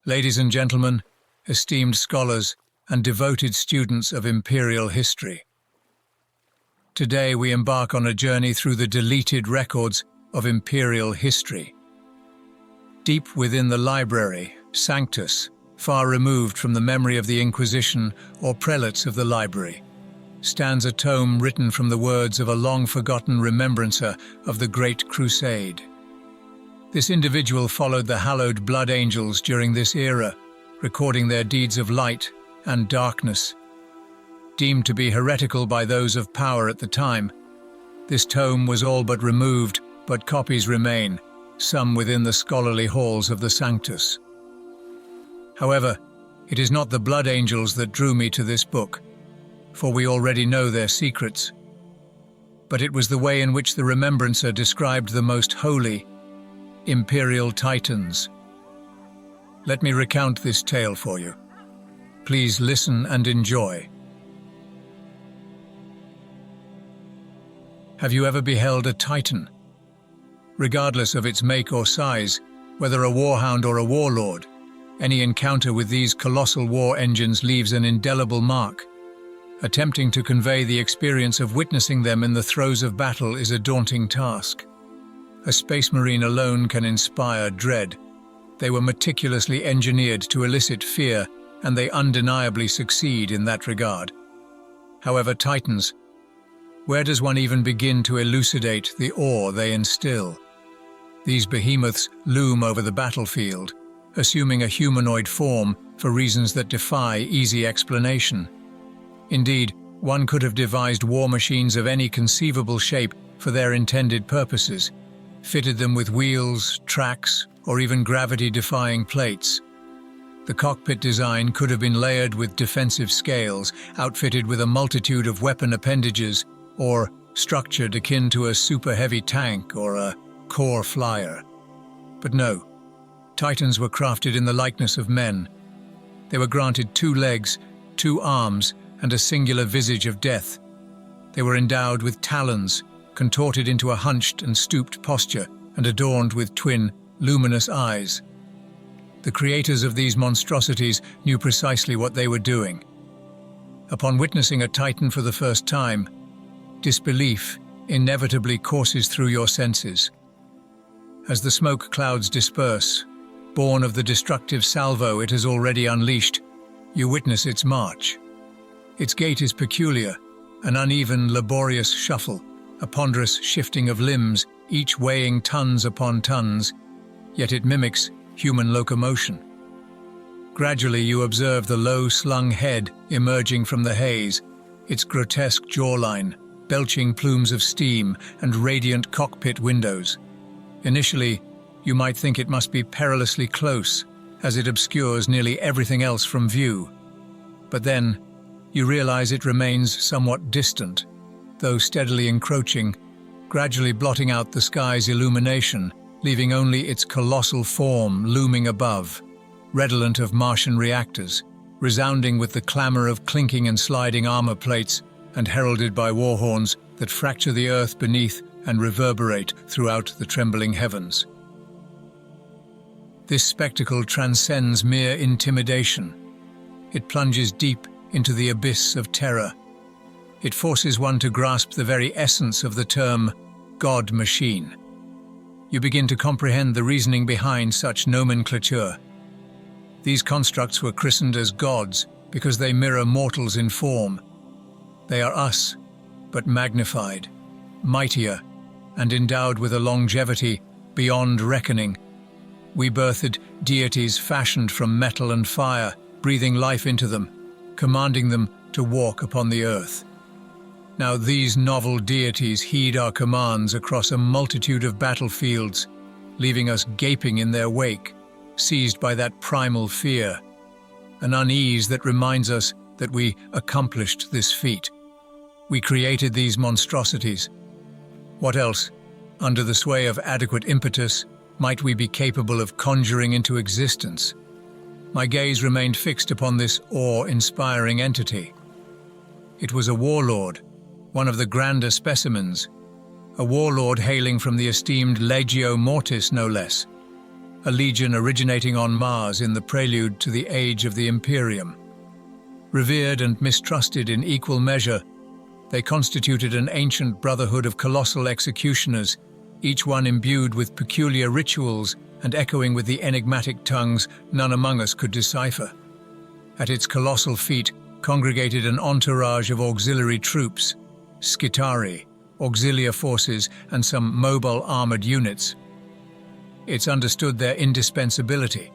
Ladies and gentlemen, esteemed scholars and devoted students of imperial history. Today we embark on a journey through the deleted records of imperial history. Deep within the library, Sanctus, far removed from the memory of the Inquisition or prelates of the library, stands a tome written from the words of a long-forgotten remembrancer of the Great Crusade. This individual followed the hallowed blood angels during this era, recording their deeds of light and darkness. Deemed to be heretical by those of power at the time, this tome was all but removed, but copies remain, some within the scholarly halls of the Sanctus. However, it is not the blood angels that drew me to this book, for we already know their secrets. But it was the way in which the remembrancer described the most holy, Imperial Titans. Let me recount this tale for you. Please listen and enjoy. Have you ever beheld a Titan? Regardless of its make or size, whether a warhound or a warlord, any encounter with these colossal war engines leaves an indelible mark. Attempting to convey the experience of witnessing them in the throes of battle is a daunting task. A space marine alone can inspire dread. They were meticulously engineered to elicit fear, and they undeniably succeed in that regard. However, Titans, where does one even begin to elucidate the awe they instill? These behemoths loom over the battlefield, assuming a humanoid form for reasons that defy easy explanation. Indeed, one could have devised war machines of any conceivable shape for their intended purposes, fitted them with wheels, tracks, or even gravity-defying plates. The cockpit design could have been layered with defensive scales, outfitted with a multitude of weapon appendages, or structured akin to a super-heavy tank or a core flyer. But no, Titans were crafted in the likeness of men. They were granted 2 legs, 2 arms, and a singular visage of death. They were endowed with talons, contorted into a hunched and stooped posture, and adorned with twin, luminous eyes. The creators of these monstrosities knew precisely what they were doing. Upon witnessing a Titan for the first time, disbelief inevitably courses through your senses. As the smoke clouds disperse, born of the destructive salvo it has already unleashed, you witness its march. Its gait is peculiar, an uneven, laborious shuffle, a ponderous shifting of limbs, each weighing tons upon tons, yet it mimics human locomotion. Gradually you observe the low-slung head emerging from the haze, its grotesque jawline, belching plumes of steam, and radiant cockpit windows. Initially, you might think it must be perilously close, as it obscures nearly everything else from view. But then, you realize it remains somewhat distant, though steadily encroaching, gradually blotting out the sky's illumination, leaving only its colossal form looming above, redolent of Martian reactors, resounding with the clamor of clinking and sliding armor plates, and heralded by war horns that fracture the earth beneath and reverberate throughout the trembling heavens. This spectacle transcends mere intimidation. It plunges deep into the abyss of terror. It forces one to grasp the very essence of the term God machine. You begin to comprehend the reasoning behind such nomenclature. These constructs were christened as gods because they mirror mortals in form. They are us, but magnified, mightier, and endowed with a longevity beyond reckoning. We birthed deities fashioned from metal and fire, breathing life into them, commanding them to walk upon the earth. Now these novel deities heed our commands across a multitude of battlefields, leaving us gaping in their wake, seized by that primal fear, an unease that reminds us that we accomplished this feat. We created these monstrosities. What else, under the sway of adequate impetus, might we be capable of conjuring into existence? My gaze remained fixed upon this awe-inspiring entity. It was a warlord, one of the grander specimens, a warlord hailing from the esteemed Legio Mortis, no less. a legion originating on Mars in the prelude to the age of the Imperium. Revered and mistrusted in equal measure, they constituted an ancient brotherhood of colossal executioners, each one imbued with peculiar rituals and echoing with the enigmatic tongues none among us could decipher. At its colossal feet congregated an entourage of auxiliary troops, Skitari, auxiliary forces, and some mobile armored units. It's understood their indispensability.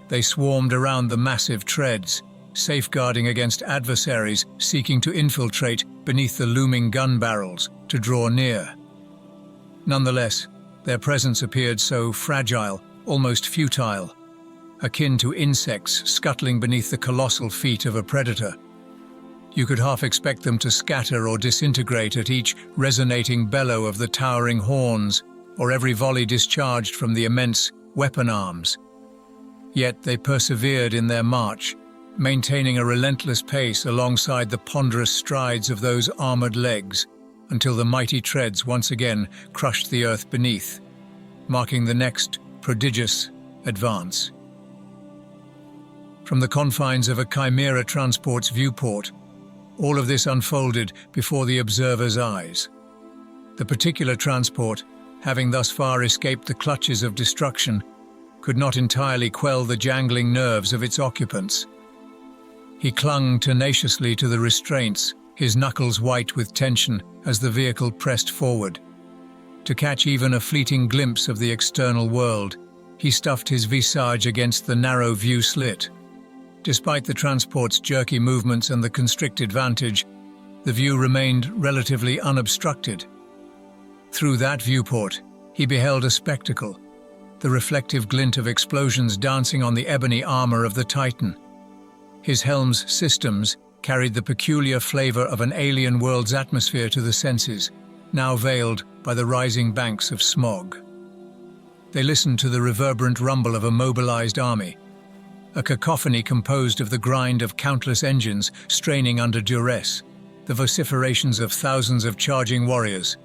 They swarmed around the massive treads, safeguarding against adversaries seeking to infiltrate beneath the looming gun barrels to draw near. Nonetheless, their presence appeared so fragile, almost futile, akin to insects scuttling beneath the colossal feet of a predator. You could half expect them to scatter or disintegrate at each resonating bellow of the towering horns or every volley discharged from the immense weapon arms. Yet they persevered in their march, maintaining a relentless pace alongside the ponderous strides of those armored legs, until the mighty treads once again crushed the earth beneath, marking the next prodigious advance. From the confines of a Chimera transport's viewport, all of this unfolded before the observer's eyes. The particular transport, having thus far escaped the clutches of destruction, could not entirely quell the jangling nerves of its occupants. He clung tenaciously to the restraints, his knuckles white with tension as the vehicle pressed forward. To catch even a fleeting glimpse of the external world, he stuffed his visage against the narrow view slit. Despite the transport's jerky movements and the constricted vantage, the view remained relatively unobstructed. Through that viewport, he beheld a spectacle, the reflective glint of explosions dancing on the ebony armor of the Titan. His helm's systems carried the peculiar flavor of an alien world's atmosphere to the senses, now veiled by the rising banks of smog. They listened to the reverberant rumble of a mobilized army, a cacophony composed of the grind of countless engines straining under duress, the vociferations of thousands of charging warriors,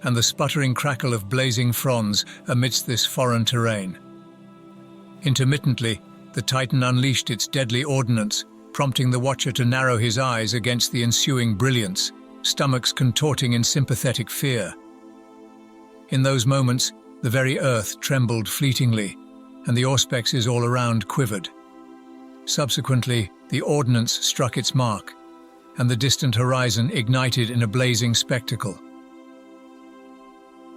and the sputtering crackle of blazing fronds amidst this foreign terrain. Intermittently, the Titan unleashed its deadly ordnance, prompting the watcher to narrow his eyes against the ensuing brilliance, stomachs contorting in sympathetic fear. In those moments, the very earth trembled fleetingly, and the auspexes all around quivered. Subsequently, the ordnance struck its mark, and the distant horizon ignited in a blazing spectacle.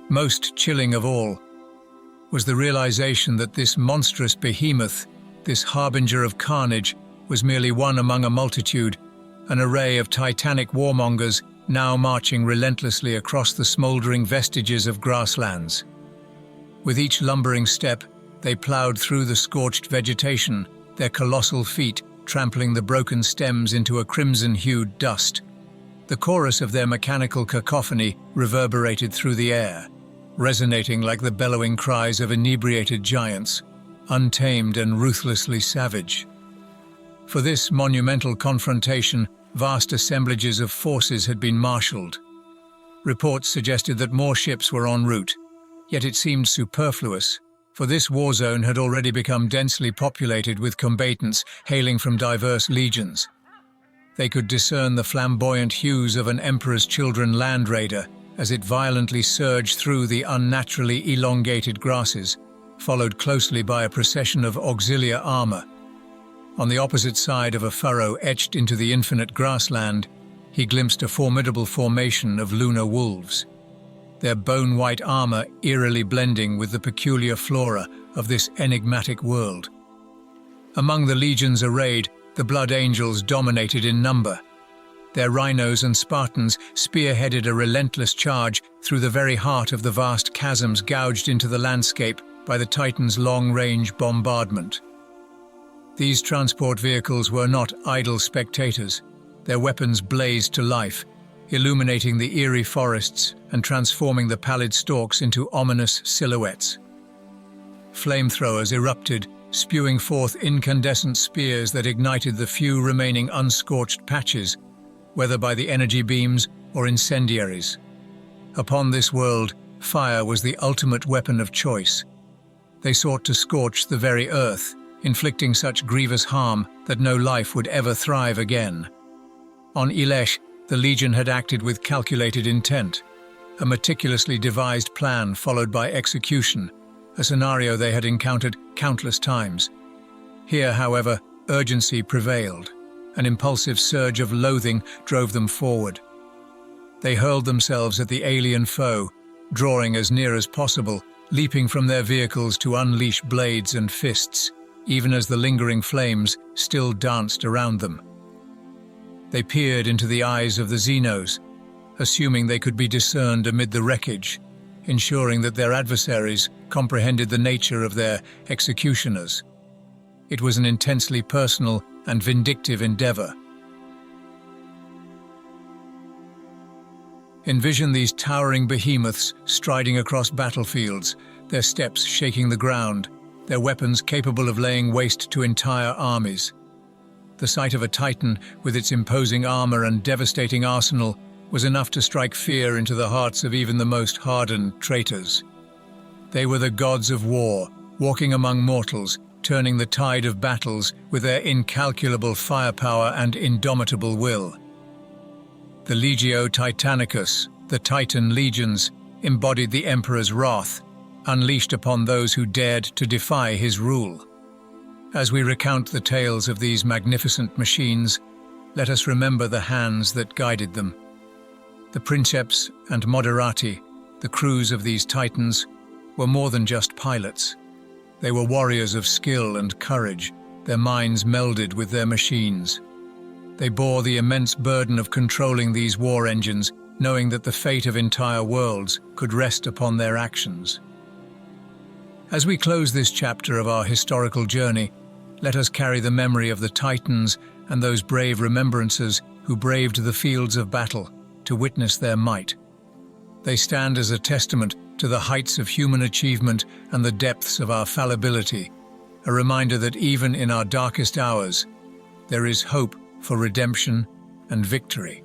Most chilling of all was the realization that this monstrous behemoth, this harbinger of carnage, was merely one among a multitude, an array of titanic warmongers now marching relentlessly across the smoldering vestiges of grasslands. With each lumbering step, they plowed through the scorched vegetation, their colossal feet trampling the broken stems into a crimson-hued dust. The chorus of their mechanical cacophony reverberated through the air, resonating like the bellowing cries of inebriated giants, untamed and ruthlessly savage. For this monumental confrontation, vast assemblages of forces had been marshaled. Reports suggested that more ships were en route, yet it seemed superfluous, for this war zone had already become densely populated with combatants hailing from diverse legions. They could discern the flamboyant hues of an Emperor's Children land raider as it violently surged through the unnaturally elongated grasses, followed closely by a procession of auxiliary armor. On the opposite side of a furrow etched into the infinite grassland, he glimpsed a formidable formation of lunar wolves, their bone-white armor eerily blending with the peculiar flora of this enigmatic world. Among the legions arrayed, the Blood Angels dominated in number. Their rhinos and Spartans spearheaded a relentless charge through the very heart of the vast chasms gouged into the landscape by the Titan's long-range bombardment. These transport vehicles were not idle spectators. Their weapons blazed to life, illuminating the eerie forests and transforming the pallid stalks into ominous silhouettes. Flamethrowers erupted, spewing forth incandescent spears that ignited the few remaining unscorched patches, whether by the energy beams or incendiaries. Upon this world, fire was the ultimate weapon of choice. They sought to scorch the very earth, inflicting such grievous harm that no life would ever thrive again. On Elesh, the Legion had acted with calculated intent, a meticulously devised plan followed by execution, a scenario they had encountered countless times. Here, however, urgency prevailed. An impulsive surge of loathing drove them forward. They hurled themselves at the alien foe, drawing as near as possible, leaping from their vehicles to unleash blades and fists, even as the lingering flames still danced around them. They peered into the eyes of the Xenos, assuming they could be discerned amid the wreckage, ensuring that their adversaries comprehended the nature of their executioners. It was an intensely personal and vindictive endeavor. Envision these towering behemoths striding across battlefields, their steps shaking the ground, their weapons capable of laying waste to entire armies. The sight of a Titan with its imposing armor and devastating arsenal was enough to strike fear into the hearts of even the most hardened traitors. They were the gods of war, walking among mortals, turning the tide of battles with their incalculable firepower and indomitable will. The Legio Titanicus, the Titan legions, embodied the Emperor's wrath, unleashed upon those who dared to defy his rule. As we recount the tales of these magnificent machines, let us remember the hands that guided them. The Princeps and Moderati, the crews of these Titans, were more than just pilots. They were warriors of skill and courage, their minds melded with their machines. They bore the immense burden of controlling these war engines, knowing that the fate of entire worlds could rest upon their actions. As we close this chapter of our historical journey, let us carry the memory of the Titans and those brave remembrances who braved the fields of battle to witness their might. They stand as a testament to the heights of human achievement and the depths of our fallibility, a reminder that even in our darkest hours, there is hope for redemption and victory.